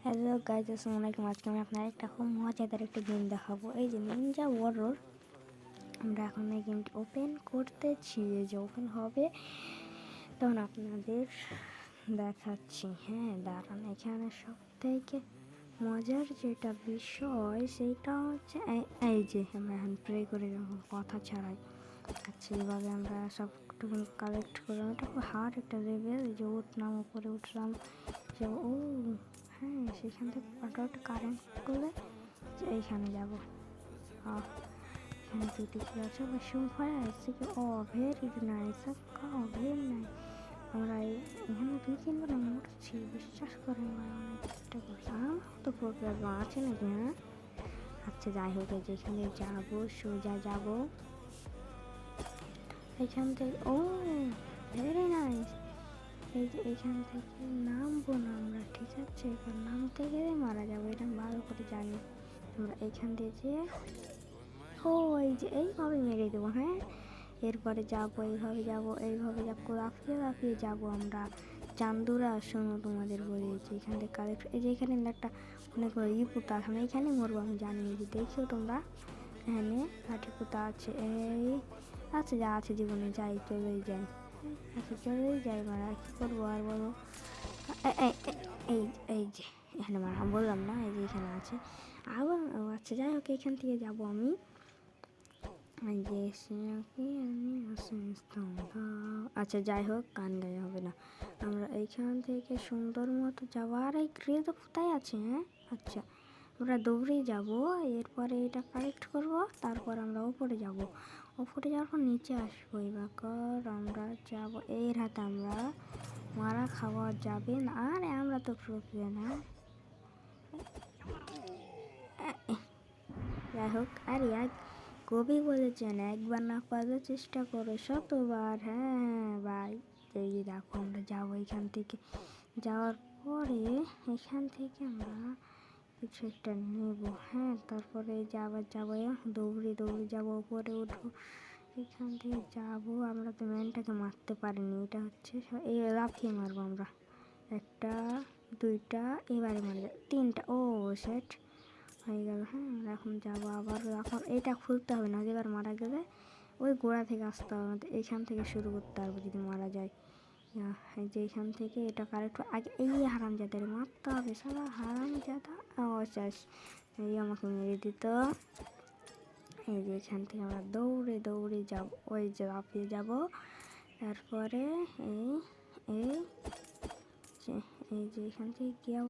Hello guys, আসসালামু আলাইকুম। আজকে আমি আপনার একটা খুব মজাদার একটা গেম দেখাবো। এই যে নিনজা ওয়ারর। আমরা এখন এই গেমটি ওপেন করতেছি। এই যে ওপেন হবে তখন আপনাদের দেখাচ্ছি। হ্যাঁ দাঁড়ান, এখানে সব থেকে মজার যেটা বিষয় সেটা হচ্ছে এই যে আমরা এখন প্রে করে যখন কথা ছাড়াই। আচ্ছা, এইভাবে আমরা সবটুকু কালেক্ট করলাম। এটা খুব হার্ড একটা লেভেল। এই যে উঠলাম, উপরে উঠলাম, যে ও হ্যাঁ সেখান থেকে হঠাৎ কারেন্ট করলে এইখানে যাবো। এখানে দুটি কি আছে বা সুফার আছে কি? ও ভেরি নাইস, ভেরি নাইস। আমরা এখানে 2-3 বার মরছি, বিশ্বাস করেন না। অনেক চেষ্টা করছি, আমার তো প্রবলেম আছে নাকি? হ্যাঁ আচ্ছা যাই হোক, এই যে এখানে যাবো, সোজা যাবো এখান থেকে। ও ভেরি নাইস। এই যে এখান থেকে নামবো না আমরা, ঠিক আছে? এবার নামতে গেলে মারা যাবো, এটা ভালো করে জানি। আমরা এখান থেকে ও এই যে এইভাবে মেরে দেবো। হ্যাঁ এরপরে যাবো, এইভাবে যাবো, এইভাবে যাবো, লাফিয়ে লাফিয়ে যাবো আমরা। চান্দুরা শোনো, তোমাদের বলি যে এখান থেকে কালেক্ট, এই যে এখানে একটা অনেক পুতা আছে, আমরা এখানে মরবো আমি জানি। যে দেখছো তোমরা এখানে কাঠি পুতা আছে। এই আচ্ছা যা আছে জীবনে, যাই চলেই যাই। আচ্ছা চলেই যাই, মারা কী করবো আর বলো। এই এই যে এখানে মারা বললাম না, এই যে এখানে আছে আবার। আচ্ছা যাই হোক, এখান থেকে যাবো আমি। আচ্ছা যাই হোক, গান গায়ে হবে না। আমরা এইখান থেকে সুন্দর মতো যাবো। আর এই গ্রে তো কোথায় আছে? হ্যাঁ আচ্ছা, আমরা দৌড়েই যাব। এরপরে এটা কালেক্ট করব, তারপর আমরা উপরে যাব। উপরে যাওয়ার পর নিচে আসবো। এবার আমরা যাব, এর হাতে আমরা মারা খাওয়া যাবে না। আর আমরা তো প্রক্রিয়া না। যাই হোক, আর এক কবি বলেছেন, একবার না পারার চেষ্টা করো শতবার। হ্যাঁ হ্যাঁ ভাই, এই দেখো আমরা যাবো এখান থেকে। যাওয়ার পরে এখান থেকে আমরা কিছু একটা নেব। হ্যাঁ তারপরে আবার যাবো, দৌড়ে দৌড়ে যাবো, উপরে উঠবো, এখান থেকে যাবো। আমরা তো ম্যানটাকে মারতে পারিনি, এটা হচ্ছে এই লাফিয়ে মারবো আমরা। একটা দুইটা, এবারে মারা যায় তিনটা। ও সেট হয়ে গেল। হ্যাঁ আমরা এখন যাবো আবার। এখন এটা খুলতে হবে না, এবার মারা গেলে ওই গোড়া থেকে আসতে হবে, আমাদের এইখান থেকে শুরু করতে পারবো যদি মারা যায়। এই যে এইখান থেকে এটা কারেক্ট আগে এই হারামজাদারে মারতে হবে। সারা হারামজাদা শেষ, এই আমাকে মেরে দিত। এই যে এখান থেকে আমরা দৌড়ে দৌড়ে যাবো, ওই যে লাফিয়ে যাবো। তারপরে এই এই যে এখান থেকে গিয়ে